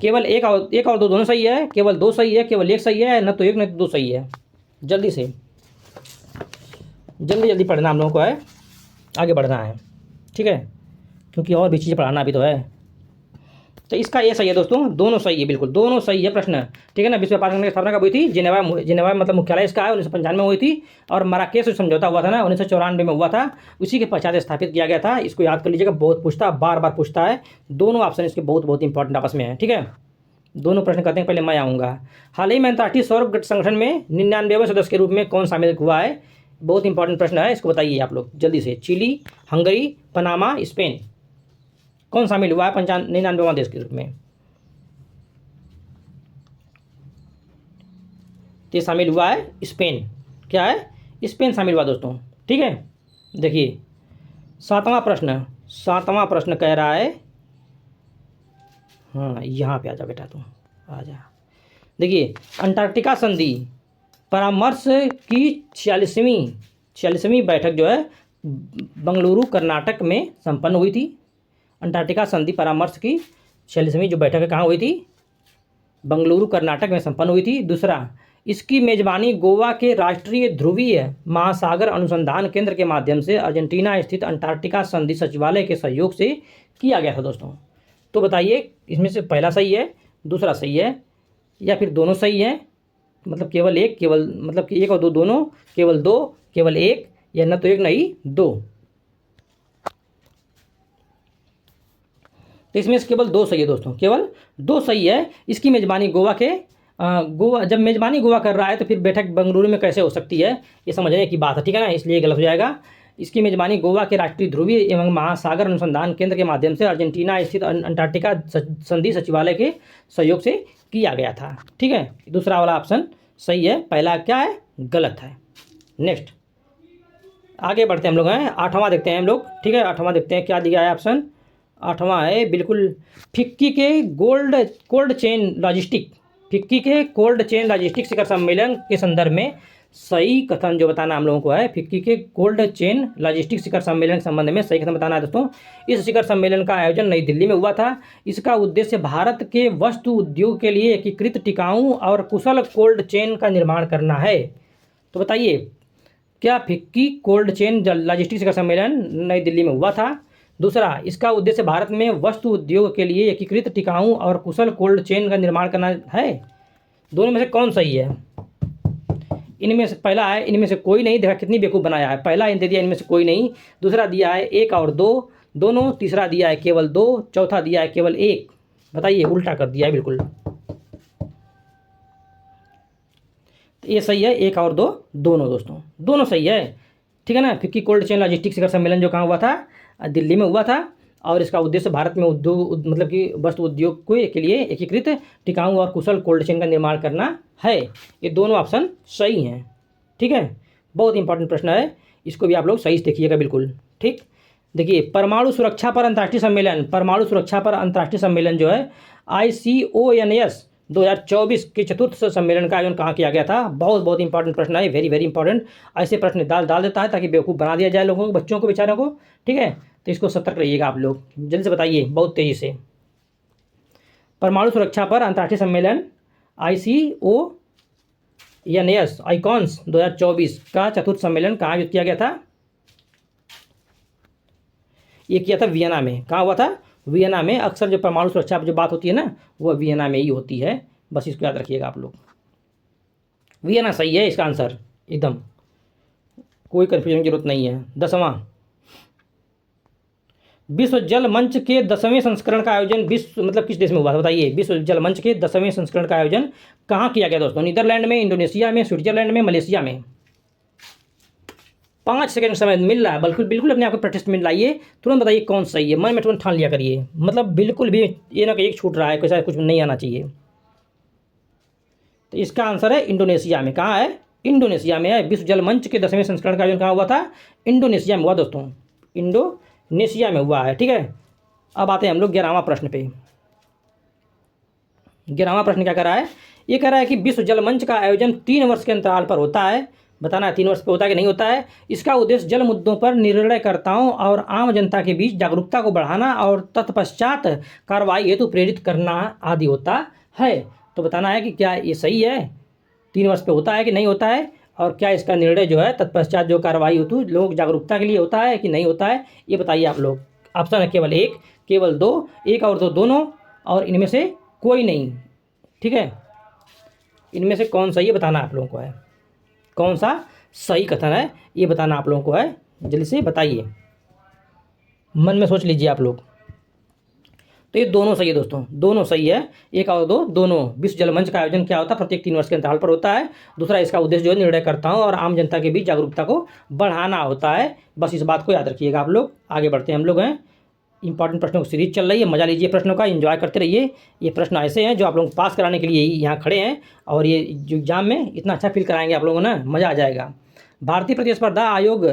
केवल एक और दो दोनों सही है, केवल दो सही है, केवल एक सही है, न तो एक न तो दो सही है। जल्दी से जल्दी पढ़ना हम लोगों को है, आगे बढ़ना है, ठीक है, क्योंकि और भी चीज़ें पढ़ाना भी तो है। तो इसका ये सही है दोस्तों, दोनों सही है, बिल्कुल दोनों सही है प्रश्न, ठीक है ना। विश्व व्यापार संगठन की स्थापना कब हुई थी, जिनेवा मतलब मुख्यालय इसका है, 1995 में हुई थी। और मराकेश समझौता हुआ था ना, 1994 में हुआ था, उसी के पश्चात स्थापित किया गया था। इसको याद कर लीजिएगा, बहुत पूछता, बार बार पूछता है। दोनों ऑप्शन इसके बहुत बहुत इंपॉर्टेंट आपस में है, ठीक है। दोनों प्रश्न करते हैं, पहले मैं आऊँगा। हाल ही में अंतर्राष्ट्रीय सौर संगठन में 99वें सदस्य के रूप में कौन शामिल हुआ है, बहुत इंपॉर्टेंट प्रश्न है, इसको बताइए आप लोग जल्दी से। चिली, हंगरी, पनामा, स्पेन, कौन शामिल हुआ है 99वां देश के रूप में। ये शामिल हुआ है स्पेन, क्या है, स्पेन शामिल हुआ दोस्तों, ठीक है। देखिए 7वां प्रश्न कह रहा है हाँ यहाँ पे आ जा बेटा, तू आ जा। देखिए अंटार्कटिका संधि परामर्श की 46वीं बैठक जो है बंगलुरु कर्नाटक में संपन्न हुई थी। अंटार्कटिका संधि परामर्श की 46वीं जो बैठक है कहाँ हुई थी? बंगलुरु कर्नाटक में संपन्न हुई थी। दूसरा, इसकी मेजबानी गोवा के राष्ट्रीय ध्रुवीय महासागर अनुसंधान केंद्र के माध्यम से अर्जेंटीना स्थित अंटार्कटिका संधि सचिवालय के सहयोग से किया गया था दोस्तों। तो बताइए इसमें से पहला सही है, दूसरा सही है, या फिर दोनों सही है? मतलब केवल एक, केवल मतलब कि एक और दो दोनों, केवल दो, केवल एक, या न तो एक नहीं दो। तो इसमें से केवल दो सही है दोस्तों, केवल दो सही है। इसकी मेजबानी गोवा के गोवा, जब मेजबानी गोवा कर रहा है तो फिर बैठक बंगलुरु में कैसे हो सकती है, ये समझने की बात है, ठीक है ना, इसलिए गलत हो जाएगा। इसकी मेजबानी गोवा के राष्ट्रीय ध्रुवीय एवं महासागर अनुसंधान केंद्र के माध्यम से अर्जेंटीना स्थित अंटार्कटिका संधि सचिवालय के सहयोग से किया गया था, ठीक है। दूसरा वाला ऑप्शन सही है, पहला क्या है? गलत है। नेक्स्ट आगे बढ़ते हैं हम लोग हैं, 8वां देखते हैं हम लोग, ठीक है। 8वां देखते हैं क्या दिया है ऑप्शन। 8वां है बिल्कुल, फिक्की के कोल्ड चेन लॉजिस्टिक शिखर सम्मेलन के संदर्भ में सही कथन जो बताना हम लोगों को है। फिक्की के कोल्ड चेन लॉजिस्टिक शिखर सम्मेलन के संबंध में सही कथन बताना है दोस्तों। इस शिखर सम्मेलन का आयोजन नई दिल्ली में हुआ था। इसका उद्देश्य भारत के वस्तु उद्योग के लिए एकीकृत, टिकाऊ और कुशल कोल्ड चेन का निर्माण करना है। तो बताइए क्या फिक्की कोल्ड चेन लॉजिस्टिक शिखर सम्मेलन नई दिल्ली में हुआ था? दूसरा, इसका उद्देश्य भारत में वस्तु उद्योग के लिए एकीकृत, टिकाऊ और कुशल कोल्ड चेन का निर्माण करना है। दोनों में से कौन सही है? इनमें से पहला है इनमें से कोई नहीं। देखा कितनी बेवकूफ़ बनाया है। पहला दे दिया इनमें से कोई नहीं, दूसरा दिया है एक और दो दोनों, तीसरा दिया है केवल दो, चौथा दिया है केवल एक। बताइए उल्टा कर दिया है बिल्कुल। ये सही है, एक और दो दोनों दोस्तों, दोनों सही है, ठीक है ना। फिक्की कोल्ड चेन लॉजिस्टिक शिखर सम्मेलन जो कहाँ हुआ था? दिल्ली में हुआ था, और इसका उद्देश्य भारत में उद्योग मतलब कि वस्तु उद्योग के लिए एकीकृत, टिकाऊ और कुशल कोल्ड चेन का निर्माण करना है। ये दोनों ऑप्शन सही हैं, ठीक है। बहुत इंपॉर्टेंट प्रश्न है, इसको भी आप लोग सही से देखिएगा बिल्कुल, ठीक। देखिए परमाणु सुरक्षा पर अंतर्राष्ट्रीय सम्मेलन जो है ICONS 2024 के चतुर्थ सम्मेलन का आयोजन कहाँ किया गया था? बहुत इंपॉर्टेंट प्रश्न है, वेरी इंपॉर्टेंट। ऐसे प्रश्न डाल देता है ताकि बेवकूफ़ बना दिया जाए लोगों को, बच्चों को, बेचारों को, ठीक है। तो इसको सतर्क रहिएगा आप लोग, जल्दी से बताइए बहुत तेज़ी से। परमाणु सुरक्षा पर अंतर्राष्ट्रीय सम्मेलन ICONS 2024 का चतुर्थ सम्मेलन कहाँ आयोजित किया गया था? ये किया था वियना में। कहाँ हुआ था? वियना में। अक्सर जो परमाणु सुरक्षा पर जो बात होती है ना, वह वियना में ही होती है, बस इसको याद रखिएगा आप लोग। वियना सही है इसका आंसर, एकदम कोई कन्फ्यूजन की जरूरत नहीं है। 10वां, विश्व जल मंच के 10वें संस्करण का आयोजन विश्व मतलब किस देश में हुआ था? बताइए विश्व जल मंच के 10वें संस्करण का आयोजन कहाँ किया गया दोस्तों? नीदरलैंड में, इंडोनेशिया में, स्विट्जरलैंड में, मलेशिया में। 5 सेकंड समय मिल रहा है, बिल्कुल अपने आप को प्रैक्टिस में लाइए, तुरंत बताइए कौन सही है, मन में तुरंत ठान लिया करिए, मतलब बिल्कुल भी ये ना कि एक छूट रहा है, कैसा कुछ नहीं आना चाहिए। तो इसका आंसर है इंडोनेशिया में। कहाँ है? इंडोनेशिया में है। विश्व जल मंच के 10वें संस्करण का आयोजन कहाँ हुआ था? इंडोनेशिया में हुआ दोस्तों, इंडोनेशिया में हुआ है, ठीक है। अब आते हैं हम लोग 11वां प्रश्न पे। 11वां प्रश्न क्या कर रहा है? ये कह रहा है कि विश्व जल मंच का आयोजन 3 वर्ष के अंतराल पर होता है। बताना है 3 वर्ष पे होता है कि नहीं होता है। इसका उद्देश्य जल मुद्दों पर निर्णयकर्ताओं और आम जनता के बीच जागरूकता को बढ़ाना और तत्पश्चात कार्रवाई हेतु प्रेरित करना आदि होता है। तो बताना है कि क्या ये सही है, 3 वर्ष पे होता है कि नहीं होता है, और क्या इसका निर्णय जो है तत्पश्चात जो कार्रवाई हेतु लोग जागरूकता के लिए होता है कि नहीं होता है, ये बताइए आप लोग। ऑप्शन है केवल एक, केवल दो, एक और दो दोनों, और इनमें से कोई नहीं, ठीक है। इनमें से कौन सही है बताना आप लोगों को है, कौन सा सही कथन है ये बताना आप लोगों को है, जल्दी से बताइए, मन में सोच लीजिए आप लोग। तो ये दोनों सही है दोस्तों, दोनों सही है, एक और दो दोनों। विश्व जल मंच का आयोजन क्या होता है? प्रत्येक 3 वर्ष के अंतराल पर होता है। दूसरा, इसका उद्देश्य जो है निर्णयकर्ताओं और आम जनता के बीच जागरूकता को बढ़ाना होता है। बस इस बात को याद रखिएगा आप लोग। आगे बढ़ते हैं हम लोग हैं, इंपॉर्टेंट प्रश्नों की सीरीज चल रही है, मजा लीजिए प्रश्नों का, एंजॉय करते रहिए। ये प्रश्न ऐसे हैं जो आप लोग पास कराने के लिए ही यहाँ खड़े हैं, और ये जो एग्जाम में इतना अच्छा फील कराएंगे आप लोगों ने, मज़ा आ जाएगा। भारतीय प्रतिस्पर्धा आयोग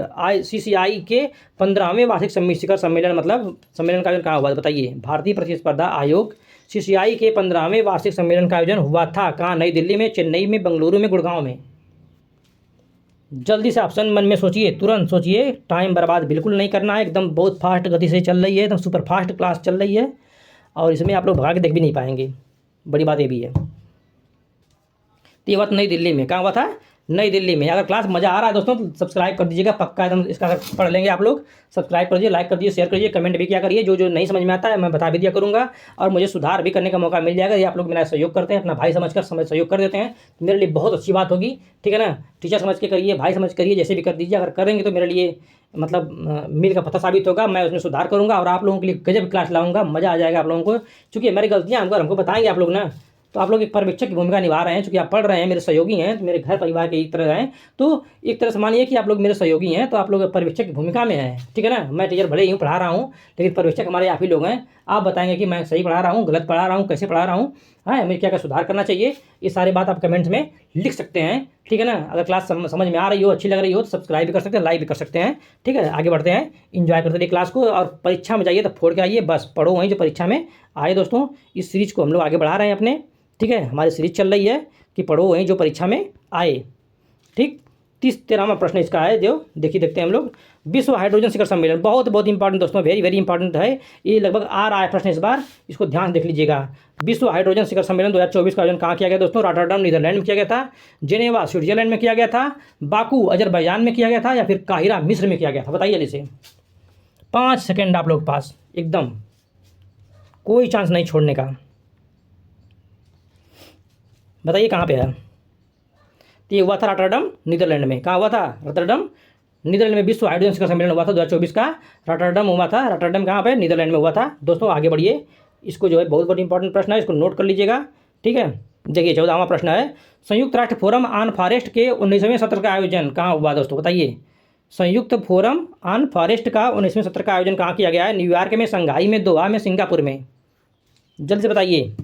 CCI के 15वें वार्षिक शिखर सम्मेलन मतलब सम्मेलन का आयोजन कहाँ हुआ? बताइए। भारतीय प्रतिस्पर्धा आयोग CCI के 15वें वार्षिक सम्मेलन का आयोजन हुआ था? कहाँ? नई दिल्ली में, चेन्नई में, बेंगलुरु में, गुड़गांव में। जल्दी से ऑप्शन मन में सोचिए, तुरंत सोचिए, टाइम बर्बाद बिल्कुल नहीं करना है। एकदम बहुत फास्ट गति से चल रही है, एकदम सुपर फास्ट क्लास चल रही है और इसमें आप लोग भगा के देख भी नहीं पाएंगे। बड़ी बात ये भी है। तो ये बात नई दिल्ली में, कहाँ हुआ था? नई दिल्ली में। अगर क्लास मज़ा आ रहा है दोस्तों तो सब्सक्राइब कर दीजिएगा पक्का, एकदम इसका अगर पढ़ लेंगे आप लोग। सब्सक्राइब कर दीजिए, लाइक कर दीजिए, शेयर करिए, कमेंट भी किया करिए। जो जो नहीं समझ में आता है मैं बता भी दिया करूँगा और मुझे सुधार भी करने का मौका मिल जाएगा। ये आप लोग मेरा सहयोग करते हैं, अपना भाई समझ कर सहयोग कर देते हैं तो मेरे लिए बहुत अच्छी बात होगी। ठीक है ना? टीचर समझ के करिए, भाई समझ करिए, जैसे भी कर दीजिए। अगर करेंगे तो मेरे लिए मतलब मील का पत्थर साबित होगा। मैं उसमें सुधार करूँगा और आप लोगों के लिए गजब क्लास लाऊंगा, मज़ा आ जाएगा आप लोगों को। चूँकि हमारी गलतियाँ अगर हमको बताएंगे आप लोग ना, तो आप लोग एक पर्यवेक्षक की भूमिका निभा रहे हैं। चूँकि आप पढ़ रहे हैं, मेरे सहयोगी हैं, तो मेरे घर परिवार के एक तरह हैं, तो एक तरह से मानिए कि आप लोग मेरे सहयोगी हैं, तो आप लोग पर्यवेक्षक की भूमिका में हैं। ठीक है ना? मैं टीचर भले ही हूँ, पढ़ा रहा हूँ, लेकिन पर्यवेक्षक हमारे आप ही लोग हैं। आप बताएंगे कि मैं सही पढ़ा रहा हूँ, गलत पढ़ा रहा हूँ, कैसे पढ़ा रहा हूँ, हाँ, मुझे क्या क्या सुधार करना चाहिए। ये सारी बात आप कमेंट्स में लिख सकते हैं। ठीक है ना? अगर क्लास समझ में आ रही हो, अच्छी लग रही हो तो सब्सक्राइब भी कर सकते हैं, लाइक भी कर सकते हैं। ठीक है, आगे बढ़ते हैं, इंजॉय करते रहिए क्लास को। और परीक्षा में जाइए तो फोड़ के आइए, बस पढ़ो वहीं जो परीक्षा में आए। दोस्तों इस सीरीज को हम लोग आगे बढ़ा रहे हैं अपने। ठीक है, हमारी सीरीज चल रही है कि पढ़ो वहीं जो परीक्षा में आए। ठीक, 13वां प्रश्न इसका है जो देखते हैं हम लोग। विश्व हाइड्रोजन शिखर सम्मेलन बहुत बहुत इंपॉर्टेंट दोस्तों, वेरी वेरी इंपॉर्टेंट है। ये लगभग आ रहा है प्रश्न इस बार, इसको ध्यान देख लीजिएगा। विश्व हाइड्रोजन शिखर सम्मेलन 2024 का आयोजन कहाँ किया गया दोस्तों? रॉटरडम नीदरलैंड में किया गया था, जेनेवा स्विट्जरलैंड में किया गया था, बाकू अजरबैजान में किया गया था, या फिर काहिरा मिस्र में किया गया था? बताइए जल्दी से, 5 सेकेंड आप लोग के पास, एकदम कोई चांस नहीं छोड़ने का। बताइए कहाँ पे है? तो ये हुआ था रॉटरडम नीदरलैंड में। कहाँ हुआ था? रॉटरडम नीदरलैंड में विश्व हाइड्रोजन शिखर सम्मेलन हुआ था 2024 का। रॉटरडम हुआ था, रॉटरडम कहाँ पे? नीदरलैंड में हुआ था। दोस्तों आगे बढ़िए, इसको जो है बहुत बहुत इंपॉर्टेंट प्रश्न है, इसको नोट कर लीजिएगा। ठीक है, देखिए 14वां प्रश्न है, संयुक्त राष्ट्र फोरम ऑन फॉरेस्ट के 19वें सत्र का आयोजन कहाँ हुआ दोस्तों? बताइए, संयुक्त फोरम ऑन फॉरेस्ट का 19वें सत्र का आयोजन कहाँ किया गया है? न्यूयॉर्क में, शंघाई में, दोहा में, सिंगापुर में? जल्द से बताइए,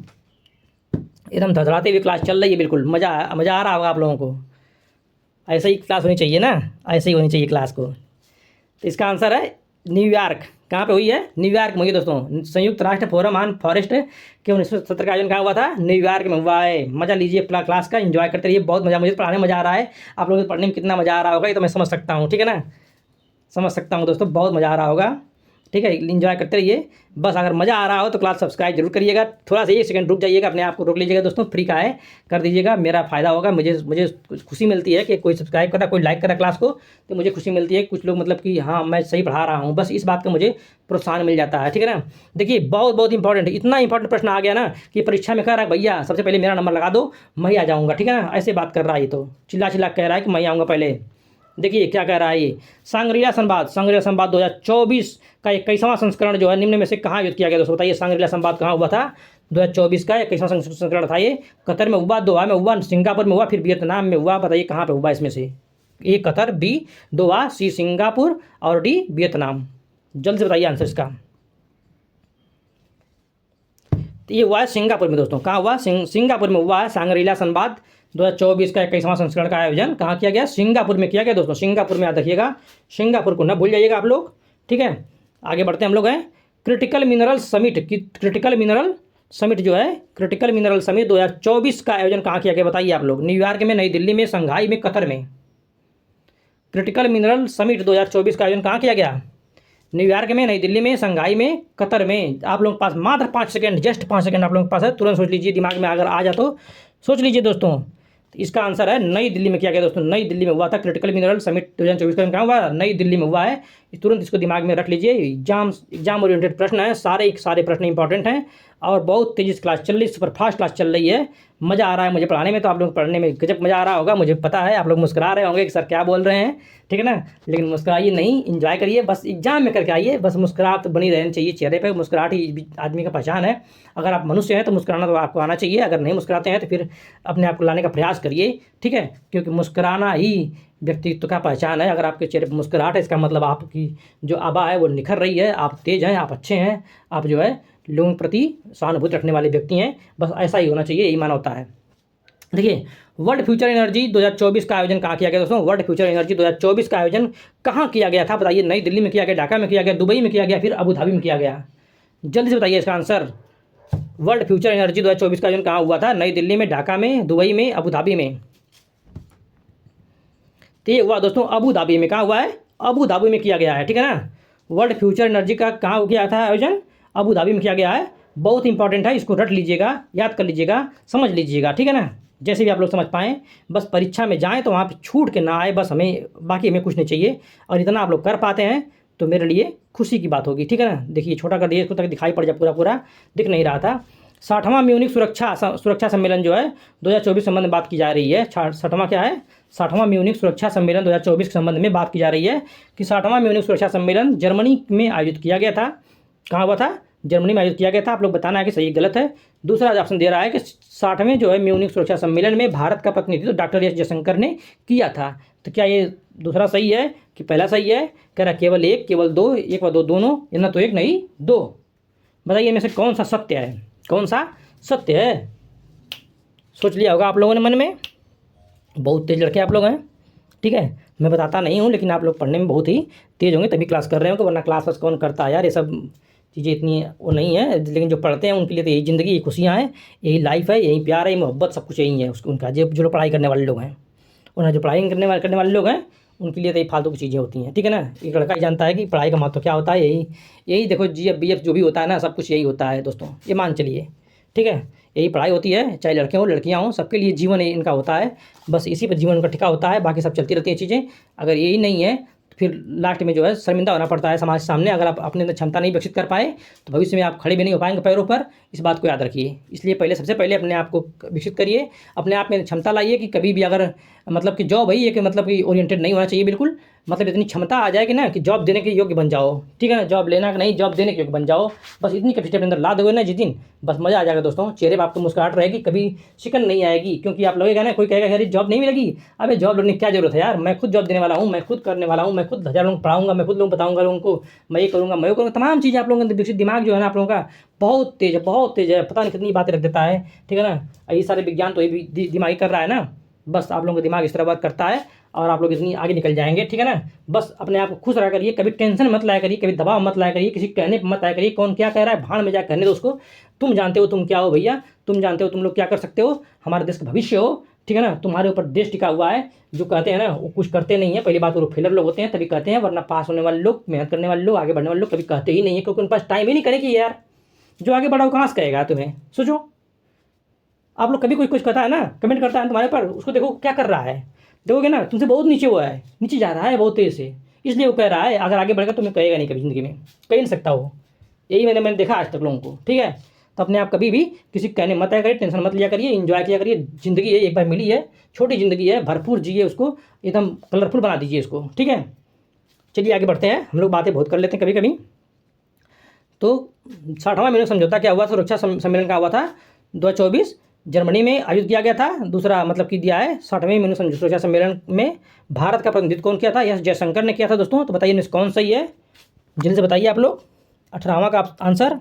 एकदम धड़धड़ाते हुए क्लास चल रही है, बिल्कुल मज़ा आ रहा होगा आप लोगों को। ऐसे ही क्लास होनी चाहिए ना, ऐसे ही होनी चाहिए क्लास को। तो इसका आंसर है न्यूयॉर्क। कहाँ पे हुई है? न्यूयॉर्क में हुई दोस्तों। संयुक्त राष्ट्र फोरम ऑन फॉरेस्ट के 19वें सत्र का आयोजन कहाँ हुआ था? न्यूयॉर्क में हुआ है। मज़ा लीजिए क्लास का, एंजॉय करते रहिए। बहुत मज़ा, मुझे पढ़ाने में मज़ा आ रहा है, आप लोगों को पढ़ने में कितना मज़ा आ रहा होगा ये तो मैं समझ सकता हूँ। ठीक है ना? समझ सकता हूँ दोस्तों, बहुत मज़ा आ रहा होगा। ठीक है, इंजॉय करते रहिए। बस अगर मज़ा आ रहा हो तो क्लास सब्सक्राइब जरूर करिएगा। थोड़ा सा 1 सेकंड रुक जाइएगा, अपने आप को रोक लीजिएगा दोस्तों, फ्री का है, कर दीजिएगा, मेरा फ़ायदा होगा। मुझे खुशी मिलती है कि कोई सब्सक्राइब कर रहा है, कोई लाइक कर रहा है क्लास को, तो मुझे खुशी मिलती है। कुछ लोग मतलब कि हाँ मैं सही पढ़ा रहा हूँ, बस इस बात का मुझे प्रोत्साहन मिल जाता है। ठीक है ना? देखिए बहुत बहुत इंपॉर्टेंट, इतना इंपॉर्टेंट प्रश्न आ गया ना कि परीक्षा में कह रहा है भैया सबसे पहले मेरा नंबर लगा दो, मैं ही आ जाऊँगा। ठीक है ना? ऐसे बात कर रहा है, ये तो चिल्ला चिल्ला कह रहा है कि मैं आऊँगा पहले। देखिए क्या कह रहा है ये, सांग्रीला संवाद 2024 का 21वां संस्करण जो है निम्न में से कहाँ आयोजित किया गया दोस्तों? बताइए, सांग्रीला संवाद कहाँ हुआ था? 2024 का 21वां संस्करण था ये। कतर में हुआ, दोहा में हुआ, सिंगापुर में हुआ, फिर वियतनाम में हुआ। बताइए कहाँ पे हुआ इसमें से? ए कतर, बी दोहा, सी सिंगापुर और डी वियतनाम। जल्द से बताइए आंसर इसका। तो ये हुआ है सिंगापुर में दोस्तों। कहाँ हुआ? सिंगापुर में हुआ है सांग्रीला संवाद 2024 का 21वां संस्करण का आयोजन कहाँ किया गया? सिंगापुर में किया गया दोस्तों। सिंगापुर में याद रखिएगा, सिंगापुर को ना भूल जाइएगा आप लोग। ठीक है, आगे बढ़ते हैं हम लोग हैं क्रिटिकल मिनरल समिट की। क्रिटिकल मिनरल समिट जो है, क्रिटिकल मिनरल समिट 2024 का आयोजन कहाँ किया गया? बताइए आप लोग। न्यूयॉर्क में, नई दिल्ली में, शंघाई में, कतर में? क्रिटिकल मिनरल समिट 2024 का आयोजन कहाँ किया गया? न्यूयॉर्क में, नई दिल्ली में, शंघाई में, कतर में? आप लोगों के पास मात्र 5 सेकंड, जस्ट 5 सेकंड आप लोगों के पास है, तुरंत सोच लीजिए, दिमाग में अगर आ जा तो सोच लीजिए दोस्तों। तो इसका आंसर है नई दिल्ली में किया गया दोस्तों। नई दिल्ली में हुआ था क्रिटिकल मिनरल समिट 2024 का। कहाँ हुआ? नई दिल्ली में हुआ है। तुरंत इसको दिमाग में रख लीजिए। एग्जाम ओरिएंटेड प्रश्न है, सारे प्रश्न इंपॉर्टेंट हैं और बहुत तेज़ी से क्लास चल रही है, सुपर फास्ट क्लास चल रही है। मज़ा आ रहा है मुझे पढ़ाने में, तो आप लोग पढ़ने में गजब मज़ा आ रहा होगा, मुझे पता है। आप लोग मुस्कुरा रहे होंगे कि सर क्या बोल रहे हैं, ठीक है ना? लेकिन मुस्कुराइए नहीं, इंजॉय करिए, बस एग्जाम में करके आइए। बस मुस्कुराहट बनी रहनी चाहिए चेहरे पे, मुस्कुराहट ही आदमी का पहचान है। अगर आप मनुष्य हैं तो मुस्कुराना तो आपको आना चाहिए। अगर नहीं मुस्कुराते हैं तो फिर अपने आप को लाने का प्रयास करिए। ठीक है, क्योंकि मुस्कुराना ही व्यक्तित्व का पहचान है। अगर आपके चेहरे पर मुस्कुराहट है, इसका मतलब आपकी जो आभा है वो निखर रही है, आप तेज हैं, आप अच्छे हैं, आप जो है लोगों के प्रति सहानुभूति रखने वाले व्यक्ति हैं। बस ऐसा ही होना चाहिए, यही माना होता है। देखिए, वर्ल्ड फ्यूचर एनर्जी 2024 का आयोजन कहाँ किया गया दोस्तों? वर्ल्ड फ्यूचर एनर्जी 2024 का आयोजन कहाँ किया गया था? बताइए। नई दिल्ली में किया गया, ढाका में किया गया, दुबई में किया गया, फिर अबू धाबी में किया गया? जल्दी से बताइए इसका आंसर। वर्ल्ड फ्यूचर एनर्जी 2024 का आयोजन कहाँ हुआ था? नई दिल्ली में, ढाका में, दुबई में, अबू धाबी में। तो ये हुआ दोस्तों अबू धाबी में। कहाँ हुआ है? अबू धाबी में किया गया है, ठीक है ना। वर्ल्ड फ्यूचर एनर्जी का कहाँ किया था आयोजन? अबू धाबी में किया गया है। बहुत इंपॉर्टेंट है, इसको रट लीजिएगा, याद कर लीजिएगा, समझ लीजिएगा, ठीक है ना। जैसे भी आप लोग समझ पाएँ, बस परीक्षा में जाएँ तो वहाँ पे छूट के ना आए, बस हमें बाकी हमें कुछ नहीं चाहिए। और इतना आप लोग कर पाते हैं तो मेरे लिए खुशी की बात होगी, ठीक है ना। देखिए छोटा कर दिए, इसको तक दिखाई पड़ जाए, पूरा पूरा दिख नहीं रहा था। 60वां म्यूनिख सुरक्षा सम्मेलन जो है 2024 संबंध में बात की जा रही है। 60वां क्या है? 60वां म्यूनिख सुरक्षा सम्मेलन 2024 के संबंध में बात की जा रही है कि 60वां म्यूनिख सुरक्षा सम्मेलन जर्मनी में आयोजित किया गया था। कहाँ हुआ था? जर्मनी में आयोजित किया गया था। आप लोग बताना है कि सही गलत है। दूसरा ऑप्शन दे रहा है कि 60वें जो है म्यूनिख सुरक्षा सम्मेलन में भारत का प्रतिनिधित्व डॉक्टर एस जयशंकर ने किया था। तो क्या ये दूसरा सही है कि पहला सही है? कह रहा केवल एक, केवल दो, एक व दो, दोनों, या ना तो एक नहीं दो। बताइए इनमें से कौन सा सत्य है? कौन सा सत्य है? सोच लिया होगा आप लोगों ने मन में। बहुत तेज लड़के आप लोग हैं, ठीक है। मैं बताता नहीं हूँ, लेकिन आप लोग पढ़ने में बहुत ही तेज होंगे तभी क्लास कर रहे हो, वरना क्लास कौन करता है यार? ये सब चीज़ें इतनी वो नहीं है। लेकिन जो पढ़ते हैं उनके लिए तो यही ज़िंदगी, यही खुशियाँ हैं, यही लाइफ है, यही प्यार है, यही मोहब्बत, सब कुछ यही है उसको उनका। जो लोग पढ़ाई करने वाले लोग हैं, उन्हें जो पढ़ाई करने वाले लोग हैं उनके लिए तो ये फालतू की चीज़ें होती हैं, ठीक है ना। एक लड़का ही जानता है कि पढ़ाई का महत्व क्या होता है। यही देखो GF BF जो भी होता है ना, सब कुछ यही होता है दोस्तों, ये मान चलिए, ठीक है। यही पढ़ाई होती है, चाहे लड़के हों लड़कियां हों, सबके लिए जीवन इनका होता है। बस इसी पर जीवन उनका टिका होता है, बाकी सब चलती रहती हैं चीज़ें। अगर यही नहीं है तो फिर लास्ट में जो है शर्मिंदा होना पड़ता है समाज के सामने। अगर आप अपने अंदर क्षमता नहीं विकसित कर पाए तो भविष्य में आप खड़े भी नहीं हो पाएंगे पैरों पर। इस बात को याद रखिए। इसलिए सबसे पहले अपने आप को विकसित करिए, अपने आप में क्षमता लाइए कि कभी भी अगर मतलब कि जॉब वही है कि मतलब कि ओरिएंटेड नहीं होना चाहिए बिल्कुल। मतलब इतनी क्षमता आ जाए कि ना कि जॉब देने के योग्य बन जाओ, ठीक है ना। जॉब लेना नहीं, जॉब देने के योग्य बन जाओ। बस इतनी कैपेसिटी अपने अंदर ला दोगे ना जिस दिन, बस मज़ा आ जाएगा दोस्तों। चेहरे पर आपको मुस्कुराहट रहेगी, कभी शिकन नहीं आएगी। क्योंकि आप लगेगा ना, कोई कहेगा यार जॉब नहीं मिलेगी, अबे जॉब लेने की क्या जरूरत है यार, मैं खुद जॉब देने वाला हूँ, मैं खुद करने वाला हूँ, मैं खुद 1000 लोगों को पढ़ाऊंगा, मैं खुद लोगों को बताऊंगा लोगों को, मैं ये करूँगा, मैं वो करूँगा। तमाम चीज़ें आप लोगों के विकसित दिमाग जो है ना आप लोगों का बहुत तेज है, बहुत तेज है। पता नहीं कितनी बातें रख देता है, ठीक है ना। ये सारे विज्ञान तो ये भी दिमागी कर रहा है ना। बस आप लोगों का दिमाग इस तरह वर्क करता है और आप लोग इतनी आगे निकल जाएंगे, ठीक है ना। बस अपने आप को खुश रहा करिए, कभी टेंशन मत लाया करिए, कभी दबाव मत लाया करिए, किसी कहने पर मत आया करिए। कौन क्या कह रहा है भाड़ में जा कहने दो उसको। तुम जानते हो तुम क्या हो भैया, तुम जानते हो तुम लोग क्या कर सकते हो, हमारे देश का भविष्य हो, ठीक है ना। तुम्हारे ऊपर देश टिका हुआ है। जो कहते हैं ना वो कुछ करते नहीं है। पहली बात वो फेलर लोग होते हैं तभी कहते हैं, वरना पास होने वाले लोग, मेहनत करने वाले लोग, आगे बढ़ने वाले लोग कभी कहते ही नहीं है, क्योंकि उनके पास टाइम ही नहीं करेगी यार। जो आगे बढ़ा वो कहाँ से कहेगा तुम्हें? सोचो आप लोग, कभी कोई कुछ कहता है ना, कमेंट करता है तुम्हारे पर, उसको देखो क्या कर रहा है, देखोगे ना तुमसे बहुत नीचे हुआ है, नीचे जा रहा है बहुत तेज से, इसलिए वो कह रहा है। अगर आगे बढ़ेगा तुम्हें कहेगा नहीं कभी ज़िंदगी में, कह नहीं सकता वो। यही मैंने देखा आज तक लोगों को, ठीक है। तो अपने आप कभी भी किसी कहने मत आया करिए, टेंशन मत लिया करिए, एंजॉय किया करिए। ज़िंदगी है एक बार मिली है, छोटी ज़िंदगी है, भरपूर जिए उसको, एकदम कलरफुल बना दीजिए इसको, ठीक है। चलिए आगे बढ़ते हैं, हम लोग बातें बहुत कर लेते हैं कभी कभी। तो 60वां म्यूनिख समझौता क्या हुआ? सुरक्षा सम्मेलन का हुआ था 2024 जर्मनी में आयोजित किया गया था। दूसरा मतलब कि दिया है 60वें म्यूनिख सुरक्षा सम्मेलन में भारत का प्रतिनिधित्व कौन किया था? एस जयशंकर ने किया था दोस्तों। तो बताइए कौन सही है, जल्दी से बताइए आप लोग। 18वां का आंसर,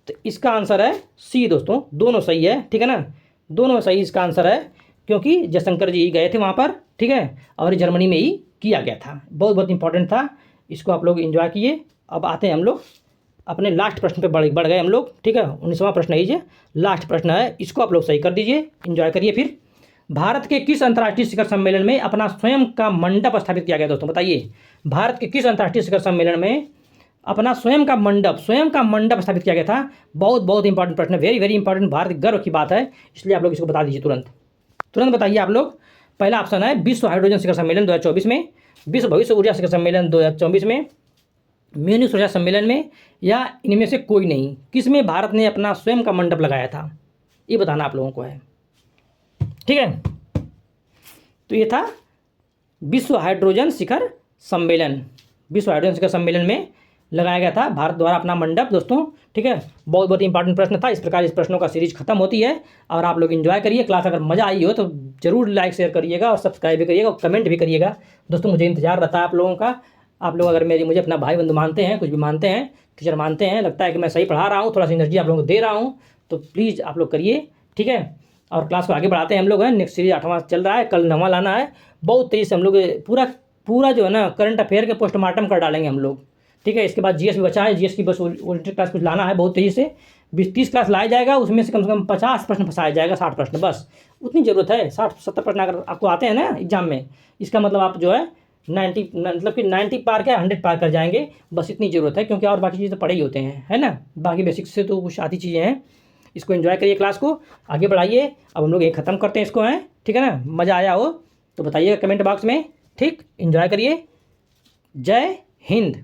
तो इसका आंसर है सी दोस्तों, दोनों सही है, ठीक है ना। दोनों सही इसका आंसर है, क्योंकि जयशंकर जी गए थे वहाँ पर, ठीक है, और जर्मनी में ही किया गया था। बहुत बहुत इंपॉर्टेंट था, इसको आप लोग एंजॉय किए। अब आते हैं हम लोग अपने लास्ट प्रश्न पे बढ़ गए हम लोग, ठीक है। 19वां प्रश्न है ये, लास्ट प्रश्न है, इसको आप लोग सही कर दीजिए, एंजॉय करिए। फिर भारत के किस अंतर्राष्ट्रीय शिखर सम्मेलन में अपना स्वयं का मंडप स्थापित किया गया दोस्तों? बताइए भारत के किस अंतर्राष्ट्रीय शिखर सम्मेलन में अपना स्वयं का मंडप स्थापित किया गया था? बहुत बहुत इंपॉर्टेंट प्रश्न है, वेरी वेरी इंपॉर्टेंट, भारत गर्व की बात है, इसलिए आप लोग इसको बता दीजिए तुरंत बताइए आप लोग। पहला ऑप्शन है विश्व हाइड्रोजन शिखर सम्मेलन 2024 में, विश्व भविष्य ऊर्जा शिखर सम्मेलन 2024 में, म्यूनिख सुरक्षा सम्मेलन में, या इनमें से कोई नहीं। किस में भारत ने अपना स्वयं का मंडप लगाया था, ये बताना आप लोगों को है, ठीक है। तो ये था विश्व हाइड्रोजन शिखर सम्मेलन, विश्व हाइड्रोजन शिखर सम्मेलन में लगाया गया था भारत द्वारा अपना मंडप दोस्तों, ठीक है। बहुत बहुत इंपॉर्टेंट प्रश्न था। इस प्रकार इस प्रश्नों का सीरीज खत्म होती है और आप लोग एंजॉय करिए क्लास। अगर मज़ा आई हो तो जरूर लाइक शेयर करिएगा और सब्सक्राइब भी करिएगा और कमेंट भी करिएगा दोस्तों। मुझे इंतजार रहता है आप लोगों का। आप लोग अगर मुझे अपना भाई बंधु मानते हैं, कुछ भी मानते हैं, टीचर मानते हैं, लगता है कि मैं सही पढ़ा रहा हूँ, थोड़ा सा एनर्जी आप लोगों को दे रहा हूँ, तो प्लीज़ आप लोग करिए, ठीक है। और क्लास को आगे बढ़ाते हैं हम लोग हैं। नेक्स्ट सीरीज 8वां चल रहा है, कल 9वां लाना है। बहुत तेज़ी से हम लोग पूरा जो है ना करंट अफेयर के पोस्टमार्टम कर डालेंगे हम लोग, ठीक है। इसके बाद जीएस भी बचा है, जीएस की बस ओरिएंटेड क्लास कुछ लाना है बहुत तेज़ी से। 20-30 क्लास लाया जाएगा, उसमें से कम 50 प्रश्न फंसाया जाएगा, 60 प्रश्न बस, उतनी ज़रूरत है। 60-70 प्रश्न अगर आपको आते हैं ना एग्जाम में, इसका मतलब आप जो है 90 मतलब कि 90 पार क्या 100 पार कर जाएंगे, बस इतनी ज़रूरत है। क्योंकि और बाकी चीज़ें तो पढ़े ही होते हैं, है ना, बाकी बेसिक्स से तो कुछ आधी चीज़ें हैं। इसको एंजॉय करिए, क्लास को आगे बढ़ाइए। अब हम लोग ये ख़त्म करते हैं इसको, हैं, ठीक है ना। मज़ा आया हो तो बताइएगा कमेंट बॉक्स में, ठीक। एंजॉय करिए। जय हिंद।